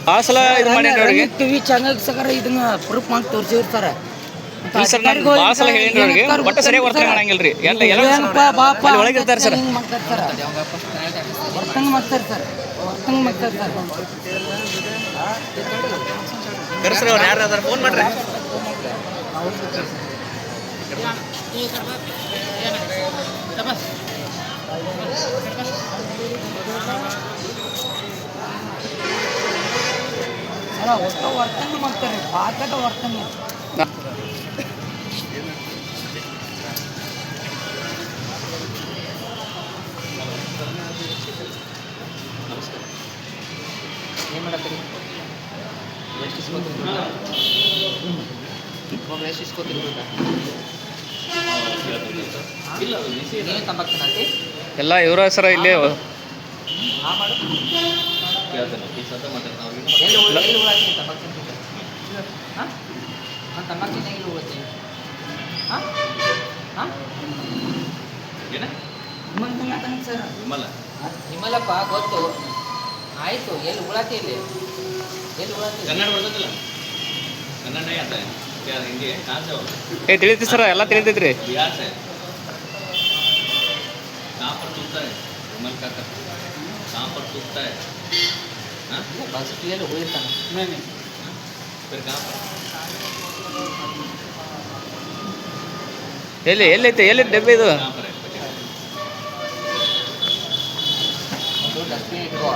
ಆ ಸಲ ಇದು ಮಾಡಿ ಟಿವಿ ಚಾನಲ್ ಸಕರ ಇದನ್ನ ಪ್ರೂಫ್ ಮಾಡಿ ತೋರಿಸಿರ್ತಾರೆ ಸರ್ ನಾನು ಭಾಳ ಸಲ ಹೇಳಿನಿ ಅವ್ರಿಗೆ ಒಟ್ಟು ಸರಿಯಾಗಿ ವರ್ತನೆ ಮಾಡಂಗಿಲ್ರಿ ಒಳಗಿರ್ತಾರೆ ಸರ್ ವರ್ತನೆ ಮಾಡ್ತಾರೆ ಸರ್ ವರ್ತನೆ ಮಾಡ್ತಾರೆ ಸರ್ ಕರೆಸ್ರಿ ಅವ್ರು ಯಾರು ಅದಾರ ಫೋನ್ ಮಾಡ್ರಿ ಒಟ್ಟು ವರ್ತನೆ ಮಾಡ್ತಾರೆ ಪಾಕಟ ವರ್ತನೆ ಏನು ಮಾಡತ್ತೀರಿ ಎಷ್ಟು ಇಸ್ಕೋತೀರಿ ಒಬ್ರು ಎಷ್ಟು ಇಸ್ಕೋತೀರಿ ನೀವೇ ತಂಬಾಕು ತಿನ್ನತ್ತಿ ಎಲ್ಲ ಇವರ ಸರ ಇಲ್ಲೇ ಹಾಂ ಮಾಡು ಎಲ್ಲಿ ಉಳಾತಿ ತಂಬಾಕು ತಿಂತಿದ್ದೆ ಹಾಂ ನಾನು ತಂಬಾಕು ತಿನ್ನಾಗಿಲ್ಲ ಉಳತ್ತೀನಿ ಹಾಂ ಹಾಂ ಏನ ಸರ್ ನಿಮ್ಮಲ್ಲಪ್ಪ ಗೊತ್ತು ಆಯಿತು ಎಲ್ಲಿ ಉಳಾತಿ ಇಲ್ಲಿ ಎಲ್ಲಿ ಉಳಾತಿ ಕನ್ನಡ ಬರ್ತದಿಲ್ಲ ಕನ್ನಡ नहीं आता है क्या हिंदी है कहाँ से हो ए ತಿಳಿತೈತಿ ಸರ್ ಎಲ್ಲ ತಿಳಿತೈತ್ರಿ बिहार से कहाँ पर टूटता है रुमाल का कहाँ पर टूटता है हाँ ಬಸ್ ಕ್ಲಿಯರ್ ಉಳಿತಾನೆ नहीं फिर कहाँ पर ಎಲ್ಲಿ ಡಬ್ಬಿ ಇದು ಒಂದು ಡಸ್ಟ್ಬಿನ್ ಇಟ್ಕೋ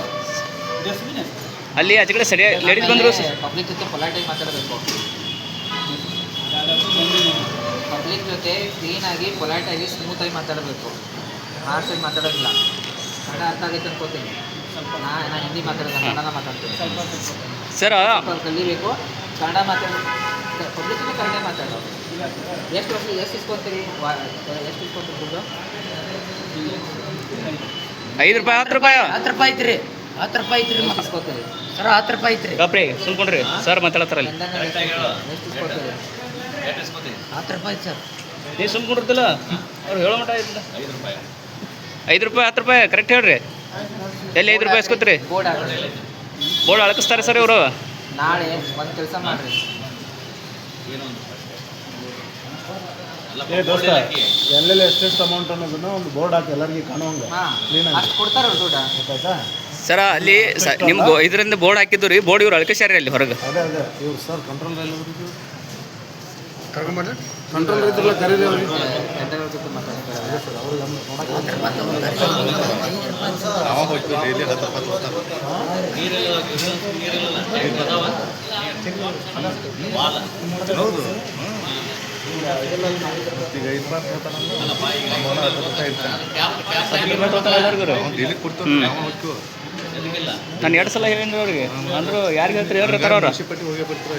ಅಲ್ಲಿ ಆಚೆ ಕಡೆ ಸರಿಯಾಗಿ ಲೇಡೀಸ್ ಬಂದರು ಪಬ್ಲಿಕ್ ಜೊತೆ ಪೊಲೈಟಾಗಿ ಮಾತಾಡಬೇಕು ಪಬ್ಲಿಕ್ ಜೊತೆ ಕ್ಲೀನಾಗಿ ಪೊಲೈಟಾಗಿ ಸ್ಮೂತಾಗಿ ಮಾತಾಡಬೇಕು ಹಾರ್ಸಾಗಿ ಮಾತಾಡೋದಿಲ್ಲ ಕನ್ನಡ ಅರ್ಥ ಆಗೈತೆ ಅನ್ಕೋತೀನಿ ನಾನು ಹಿಂದಿ ಮಾತಾಡೋದು ಕನ್ನಡ ಮಾತಾಡ್ತೀನಿ ಸರ್ ಕಲಿಬೇಕು ಕನ್ನಡ ಪಬ್ಲಿಕ್ ಜೊತೆ ಕನ್ನಡ ಮಾತಾಡೋದು ಎಷ್ಟು ಇಸ್ಕೊತೀರಿ ಎಷ್ಟು ಇಸ್ಕೊತೀರಿ ದುಡ್ಡು ₹5 10 ರೂಪಾಯಿ ಐತ್ರಿ 10 ರೂಪಾಯಿ ಐತ್ರಿ ಎಷ್ಟು ಇಸ್ಕೊತೀರಿ ಸರ್ 10 ರೂಪಾಯಿ ಐತ್ರಿ ಗಪ್ರಿ ಸುಮ್ಕೊಂಡ್ರಿ ಸರ್ ಮಾತಾಡತ್ತಾರಲ್ಲಿ ಎಷ್ಟು ಇಸ್ಕೊತೀರಿ 10 ರೂಪಾಯಿ ಸರ್ ನೀವು ಸುಮ್ಕೊಂಡಿರ್ತಿಲ್ಲ ಅವ್ರು ಹೇಳೋ ಮಟ್ಟ ಐತಿಲ್ಲ ₹5 10 ಕರೆಕ್ಟ್ ಹೇಳ್ರಿ ಎಲ್ಲಿ ₹5 ಇಸ್ಕೊತೀರಿ ಬೋರ್ಡ್ ಬೋರ್ಡ್ ಅಳಕಿಸ್ತಾರೆ ಸರ್ ಇವರು ನಾಳೆ ಒಂದು ಕೆಲಸ ಮಾಡಿರಿ ಎಲ್ಲೆಲ್ಲಿ ಎಷ್ಟೆಷ್ಟು ಅಮೌಂಟ್ ಅನ್ನೋದನ್ನ ಒಂದು ಬೋರ್ಡ್ ಹಾಕಿ ಎಲ್ಲರಿಗೂ ಕಾಣುವಂಗೆ ಹಾಂ ಅಷ್ಟು ಕೊಡ್ತಾರೆ ಅವ್ರು ದುಡ್ಡು ಗೊತ್ತಾಯ್ತಾ ಸರ ಅಲ್ಲಿ ನಿಮ್ಗೆ ಇದರಿಂದ ಬೋರ್ಡ್ ಹಾಕಿದ್ದು ರೀ ಬೋರ್ಡ್ ಇವ್ರು ಅಳಕಿಸ್ಯಾರ ಅಲ್ಲಿ ಹೊರಗೆ ಅದೇ ಇವ್ರು ಸರ್ ಕಂಟ್ರೋಲ್ ಕರ್ಕೊಂಡ್ಬರ್ರಿ ಕಂಟ್ರೋಲ್ ಇದ್ರಲ್ಲ ಕರೀರಿ ಅವ್ರಿಗೆ ಜನರ ಜೊತೆ ಮಾತಾಡ್ತಾರೆ ಹೌದು ನಾನು 2 ಸಲ ಹೇಳಿ ಅವ್ರಿಗೆ ಅಂದ್ರು ಯಾರಿಗೆ ಹೇಳ್ತಾರೆ ಹೇಳ್ರಿ ಅವ್ರು ಹೋಗಿ ಬರ್ತಾರೆ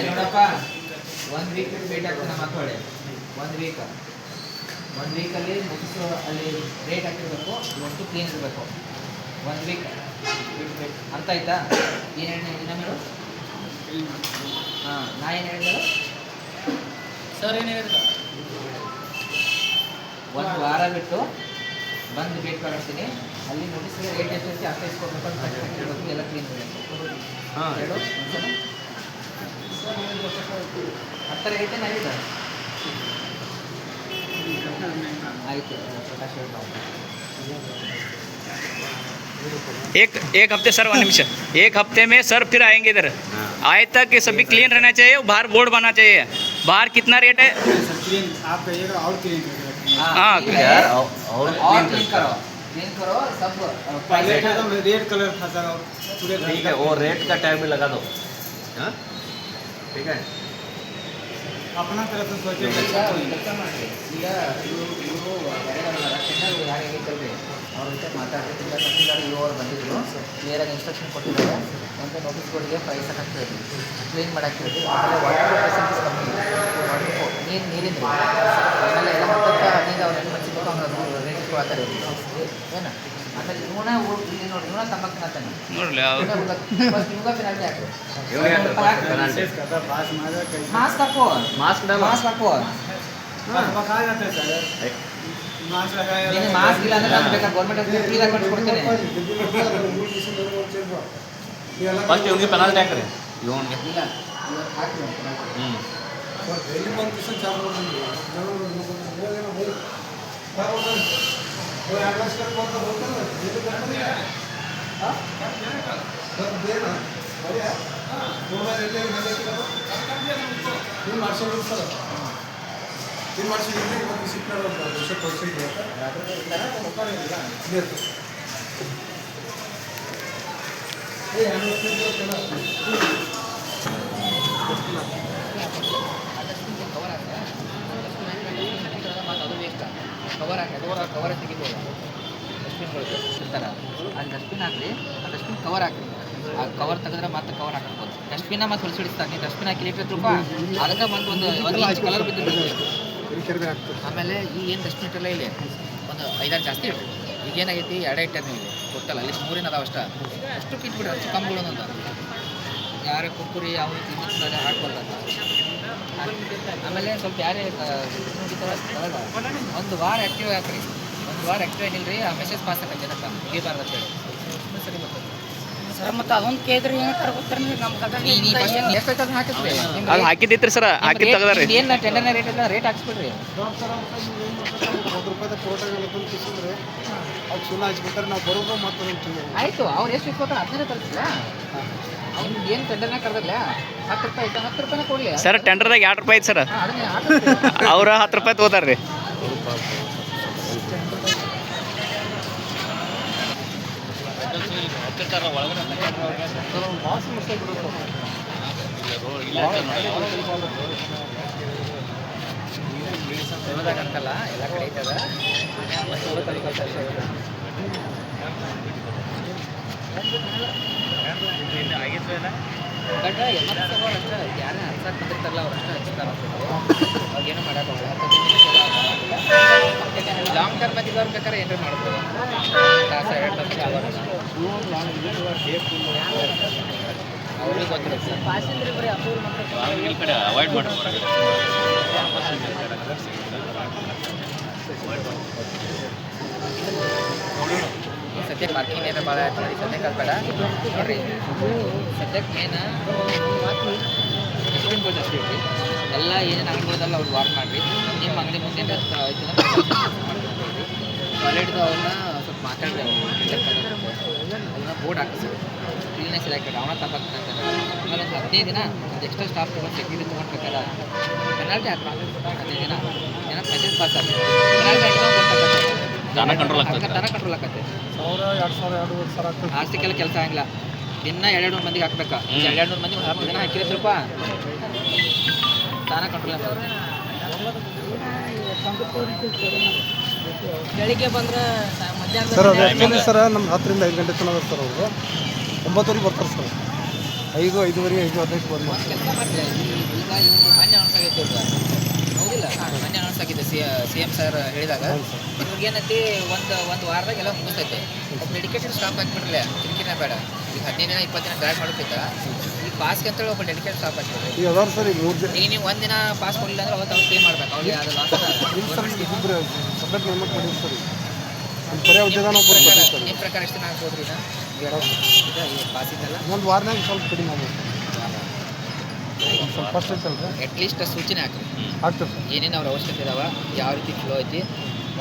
ನೋಡಪ್ಪ 1 ವೀಕ್ ವೇಟ್ ಆಗ್ತಾನೆ ಮಾತಾಡಿ 1 ವೀಕಲ್ಲಿ ಮುಗಿಸೋ ಅಲ್ಲಿ ರೇಟ್ ಹಾಕಿರ್ಬೇಕು ಒಟ್ಟು ಕ್ಲೀನ್ ಇರಬೇಕು 1 ವೀಕ್ ಅರ್ಥ ಆಯ್ತಾ ಏನು ಹೇಳಿ ಇನ್ನೊಂದು ಹಾಂ ನಾ ಏನು ಹೇಳಿದ್ರು ಸರ್ ಏನು ಹೇಳಿದ್ರು 1 ವಾರ ಬಿಟ್ಟು ಬಂದು ವೇಟ್ ಕಳಿಸ್ತೀನಿ ಅಲ್ಲಿ ನೋಟಿಸ್ಗೆ ರೇಟ್ ಎಷ್ಟೈತಿ ಅಷ್ಟೇ ಇಸ್ಕೊಬೇಕು ಅಂತ ಹೇಳಬೇಕು ಎಲ್ಲ ಕ್ಲೀನ್ ಇರಬೇಕು ಹಾಂ ಹೇಳು ಹತ್ತರ ಐತೆ ನಾವಿಲ್ಲ ಆಯಿತು ಪ್ರಕಾಶ್ एक हफ्ते सर 1 निमिष 1 हफ्ते में सर फिर आएंगे इधर आए तक ये सभी क्लीन रहना चाहिए बाहर बोर्ड बनना चाहिए बाहर कितना रेट है आप कहिएगा और क्लीन हाँ और क्लीन करो चेंज करो सब पहले एकदम रेड कलर था सर और पूरे ठीक है वो रेट का टैग भी लगा दो हाँ ठीक है अपना तरफ से सोचे ಕೆಲಸ ಮಾಡಿ ಈಗ ಇವರು ಟೆಂಡರ್ ಯಾರು ಹೇಳ್ತಾರೆ ಅವ್ರ ಜೊತೆ ಮಾತಾಡಿ ತುಂಬ ತಹಸೀಲ್ದಾರ್ ಇವರು ಬಂದಿದ್ರು ಕ್ಲಿಯರಾಗಿ ಇನ್ಸ್ಟ್ರಕ್ಷನ್ ಕೊಟ್ಟಿದ್ದಾರೆ ಒಂದು ನೋಟಿಸ್ ಬೋರ್ಡ್ಗೆ ಪ್ರೈಸ್ ಹಾಕಿ ಹೇಳಿ ಕ್ಲೀನ್ ಮಾಡಕ್ಕೆ ಹೇಳಿ ಆಮೇಲೆ ವಾಟರ್ ಫೆಸಿಲಿಟೀಸ್ ಕಮ್ಮಿ ನೀರಿಂದು ಆಮೇಲೆ ಎಲ್ಲ ಹತ್ತಕ್ಕೆ 15 ಅವ್ರು ಹೆಣ್ಣು ಮಚ್ಚಿದ್ರು ಅವ್ರು ರೇಟ್ ಕೊಡ್ತಾರೆ ಏನು ಆಮೇಲೆ ಇವನ ಇಲ್ಲಿ ನೋಡಿ ಇವನ ತಂಬಾಕು ಮಾತಾನೆ ನೋಡ್ಲಿ ಫಸ್ಟ್ ಇವಾಗ ಪೆನಾಲ್ಟಿ ಹಾಕು पास मारा कई ಮಾಸ್ಕ್ ಹಾಕೋ मास्क डालो ಮಾಸ್ಕ್ ಹಾಕೋ बका जाते सर मास्क लगाया ನೀನು ಮಾಸ್ಕ್ ಇಲ್ಲ ಅಂದ್ರೆ ನಾನು ಬೇಕಾದ್ರೆ ಗೌರ್ಮೆಂಟ್ ಫ್ರೀದಾಗ ಮಾಡಿಸ್ಕೊಡ್ತೇನೆ फर्स्ट इवनिಗೆ पेनल्टी ಹಾಕ್ರಿ ಇವನಿಗೆ ಇಲ್ಲ ಇವತ್ತು ಹಾಕಿ डेली कंपटीशन चालू हो रही है वो एडवांस कर बहुत होता है ये तो करते हैं हां सब देना बढ़िया दो बार देते हैं मैंने किया तीन मार्शल सर तीन मार्शल इतने के बाद किसी का दूसरे कोई दिया था मौका नहीं दिया ये तो ये हम लोग को चला ಕವರ್ ಹಾಕಿ ಕವರ್ ತೆಗಿಬೋದು ಡಸ್ಟ್ಬಿನ್ಗಳು ಇರ್ತಾರೆ ಅಲ್ಲಿ ಡಸ್ಟ್ಬಿನ್ ಹಾಕಿ ಆ ಡಸ್ಟ್ಬಿನ್ ಕವರ್ ಹಾಕಿ ಆ ಕವರ್ ತೆಗೆದ್ರೆ ಮತ್ತೆ ಕವರ್ ಹಾಕ್ಬೋದು ಡಸ್ಟ್ಬಿನ್ನ ಮತ್ತೆ ಹೊಲಿಸಿಡಿಸ್ತಾರೆ ನೀವು ಡಸ್ಟ್ಬಿನ್ ಹಾಕಿ ಲೀಟರ್ ರೂಪ ಅದಕ್ಕೆ ಒಂದು ಇಂಚ್ ಕಲರ್ ಬಿದ್ದು ಆಮೇಲೆ ಈ ಏನು ಡಸ್ಟ್ಬಿನ್ ಇಟ್ಟಲ್ಲ ಇಲ್ಲಿ ಒಂದು 5-6 ಜಾಸ್ತಿ ಇಟ್ಟು ಈಗ ಏನಾಗೈತಿ 2 ಇಟ್ಟಾರ ನೀವು ಟೋಟಲ್ ಅಲ್ಲಿ 3 ಅದಾವ ಅಷ್ಟು ಕಿಟ್ಬಿಡ್ರಿ ಅಷ್ಟು ಕಮ್ಗಳು ಅಂತ ಯಾರೇ ಕುಕ್ಕುರಿ ಯಾವ ತಿನ್ನಿಸಿದಾಗ ಹಾಕ್ಬಾರ್ದು ಆಮೇಲೆ ಸ್ವಲ್ಪ ಯಾರೇ ಒಂದು ವಾರ ಆ್ಯಕ್ಟಿವ್ ಹಾಕ್ರಿ ಒಂದು ವಾರ ಆ್ಯಕ್ಟಿವ್ ಆಗಿಲ್ರಿ ಆ ಮೆಸೇಜ್ ಪಾಸ್ ಆಗ ಜನಕ್ಕೆ ಮುಗಿಬಾರ್ದು ಅಂತೇಳಿ ಸರಿ ಬರ್ತದೆ ಸರ್ ಮತ್ತು ಅದೊಂದು ಕೇಳಿದ್ರೆ ಹೆಂಗೆ ತರ್ಕೊತಾರೆ ನಮ್ಮ ಗದಗ ಎಷ್ಟು ಅದನ್ನ ಹಾಕಿಸ್ರಿ ಅದು ಹಾಕಿದ್ದಿತ್ರಿ ಸರ್ ಹಾಕಿ ತೆಗದಾರಿ ಏನು ಟೆಂಡರ್ನ ರೇಟ್ ಎಲ್ಲ ರೇಟ್ ಹಾಕ್ಸ್ಬಿಡ್ರಿ ₹100 ಪೋಟಗಳು ತಂದು ಕಿಸಿದ್ರೆ ಅವ್ರು ಸುಮ್ಮನೆ ಹಚ್ಬಿಟ್ರೆ ನಾವು ಬರೋದು ಮತ್ತೆ ಆಯಿತು ಅವ್ರು ಎಷ್ಟು ಇಸ್ಕೊತಾರೆ ಅದನ್ನೇ ತರಿಸಿಲ್ಲ ಅವ್ನು ಏನು ಟೆಂಡರ್ನ ಕರೆದಿಲ್ಲ ₹10 ಐತೆ ₹10 ಕೊಡಲಿ ಸರ್ ಟೆಂಡರ್ದಾಗ ₹2 ಐತೆ ಸರ್ ಅದನ್ನೇ ಹಾಕಿಸ್ರಿ ಅವ್ರ ₹10 ತಗೋತಾರ್ರಿ ಅಂತಲ್ಲ ಎಲ್ಲ ಕಡೆ ಐತದ ಬಟ್ ಎಮರ್ಜೆನ್ಸಿ ಅವ್ರು ಅಷ್ಟೇ ಯಾರೇ ಹಚ್ಚಾಕ್ ಬಂದಿರ್ತಾರಲ್ಲ ಅವ್ರು ಅಷ್ಟೇ ಹಚ್ತಾರೆ ಅವಾಗೇನು ಮಾಡೋಕ್ಕಾಗಲ್ಲ ಲಾಂಗ್ ಟರ್ಮ್ ಇದ್ದವ್ರು ಬೇಕಾದ್ರೆ ಏನಾರು ಮಾಡ್ಬೋದು ತಾಸು 2 ತಾಸು ಆಗೋಲ್ಲ ಅವ್ರಿಗೆ ಗೊತ್ತಿರುತ್ತೆ ಈ ಕಡೆ ಅವಾಯ್ಡ್ ಮಾಡ್ತಾರೆ ಸದ್ಯಕ್ಕೆ ಪಾರ್ಕಿಂಗ್ ಏನಾರು ಭಾಳ ಆಯ್ತು ನೋಡಿ ಸದ್ಯಕ್ಕೆ ಅದು ಬೇಡ ನೋಡಿರಿ ಸದ್ಯಕ್ಕೆ ಮೇನ ಡಸ್ಟ್ಬಿನ್ಗಳು ಜಾಸ್ತಿ ಇಡ್ರಿ ಎಲ್ಲ ಏನೇನು ಅಂಗಡಿಗಳದಲ್ಲ ಅವ್ರು ವಾರ್ ಮಾಡಿರಿ ನಿಮ್ಮ ಅಂಗಡಿ ಮುಂದೆ ಆಯ್ತು ಕಾಲೇಜ್ದು ಅವ್ರನ್ನ ಸ್ವಲ್ಪ ಮಾತಾಡಿದೆ ಅದನ್ನ ಬೋರ್ಡ್ ಹಾಕಿಸ್ರಿ ಕ್ಲೀನೆಸ್ ಇಲಾಖೆ ಅವನ ತಪ್ಪಾಗ್ತಂತ ಆಮೇಲೆ ಒಂದು 15 ದಿನ ಒಂದು ಎಕ್ಸ್ಟ್ರಾ ಸ್ಟಾಫ್ ತೊಗೊಂಡು ಸೆಕ್ಯೂರಿಟಿ ತೊಗೊಂಡ್ಬೇಕಲ್ಲ ಪೆನಾಲ್ಟಿ ಹಾಕ್ಬೇಕು 15 ದಿನ ಏನೋ ಮೆಸೇಜ್ ಪಾಸ್ ಆಗುತ್ತೆ ಪೆನಾಲ್ಟಿ ಹಾಕಿದ್ರೆ ದನ ಕಂಟ್ರೋಲ್ ಆಗ್ತದೆ ದನ ಕಂಟ್ರೋಲ್ ಆಕತ್ತೆ 1,000 2,000 ಆಸ್ತಿಕೆಲ್ಲ ಕೆಲಸ ಆಗಿಲ್ಲ ದಿನ 200 ಮಂದಿಗೆ ಹಾಕ್ಬೇಕಾ 200 ಮಂದಿ 10 ದಿನ ಹಾಕಿರತ್ರಪ್ಪ ದನ ಕಂಟ್ರೋಲ್ ಆಗುತ್ತೆ ಬೆಳಿಗ್ಗೆ ಬಂದ್ರೆ ಮಧ್ಯಾಹ್ನ ಸರ್ ಅದು ಆ್ಯಕ್ಚುಲಿ ಸರ್ ನಮ್ಮ 10 ರಿಂದ 5 ಗಂಟೆ ತನಕ ಸರ್ ಅವರು 9 ಬರ್ತಾರೆ ಸರ್ 5:15 5:15 ಬಂದು ಕೆಲಸ ಮಾಡ್ತೀವಿ ಈಗ ಇವ್ರು ಮೊನ್ನೆ ಅನೌನ್ಸ್ ಆಗೈತೆ ಹೌದಿಲ್ಲ ಮೊನ್ನೆ ಅನೌನ್ಸ್ ಆಗಿದೆ CM ಸರ್ ಹೇಳಿದಾಗ ಇವ್ರಿಗೆ ಏನೈತಿ ಒಂದು ವಾರದಾಗ ಎಲ್ಲ ಮುಗಿಸ್ತೈತೆ ಒಬ್ಬ ಡೆಡಿಕೇಟೆಡ್ ಸ್ಟಾಫ್ ಹಾಕ್ಬಿಟ್ರಲ್ಲ ಕಿರಿಕಿರಿನ ಬೇಡ ಈಗ 15 ದಿನ 20 ದಿನ ಗಾಡಿ ಮಾಡೋದೈತೆ ಈಗ ಪಾಸ್ಗೆ ಅಂತೇಳಿ ಒಬ್ಬ ಡೆಡಿಕೇಟೆಡ್ ಸ್ಟಾಫ್ ಹಾಕ್ಬಿಟ್ರಿ ಈಗ ಅದಾರ ಸರ್ ಈಗ 3 ಈಗ ನೀವು ಒಂದಿನ ಪಾಸ್ ಕೊಡಲಿಲ್ಲ ಅಂದ್ರೆ ಅವತ್ತು ಅವ್ರು ಪೇ ಮಾಡ್ಬೇಕು ಅವ್ರಿಗೆ ಅದು ಲಾಸ್ ಇಬ್ಬರು ಸಪ್ರೇಟ್ ನೇಮಕ್ ಮಾಡಿದ್ರು ಸರ್ ಒಂದು ಪರ್ಯಾಯ ಉದ್ಯೋಗ ನಾವು ಕೊಡ್ತೀವಿ ಸರ್ ನಿಮ್ಮ ಪ್ರಕಾರ ಎಷ್ಟು ದಿನ ಆಗ್ಬೋದ್ರಿ ಪಾಸ್ ಇದೆಲ್ಲ ಒಂದು ವಾರನಾಗ ಸ್ವಲ್ಪ ಕಡಿಮೆ ಆಗ್ಬೋದು ಸ್ವಲ್ಪ ಫಸ್ಟ್ ಐತಲ್ರಿ ಅಟ್ಲೀಸ್ಟ್ ಸೂಚನೆ ಹಾಕ್ರಿ ಆಗ್ತದೆ ಸರ್ ಏನೇನು ಅವ್ರ ಅವಶ್ಯಕತೆ ಇದಾವ ಯಾವ ರೀತಿ ಫ್ಲೋ ಐತಿ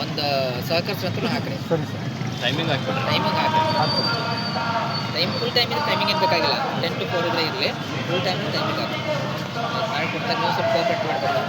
ಒಂದು ಸಹಕರಿಸ್ರಂತೂ ಹಾಕ್ರಿ ಸರಿ ಸರ್ ಟೈಮಿಂಗ್ ಹಾಕ್ಬಿಡ್ರಿ ಟೈಮಿಂಗ್ ಹಾಕ್ರಿ ಆಗ್ತದೆ ಫುಲ್ ಟೈಮಿಂಗ್ ಏನು ಬೇಕಾಗಿಲ್ಲ 10 to 4 ಇದ್ರೆ ಇರಲಿ ಫುಲ್ ಟೈಮಿಂಗ್ ಹಾಕಿ ಮಾಡಿ ಕೊಡ್ತಾರೆ ನೀವು ಸ್ವಲ್ಪ ಕೋಆಪ್ರೇಟ್ ಮಾಡ್ತಾರೆ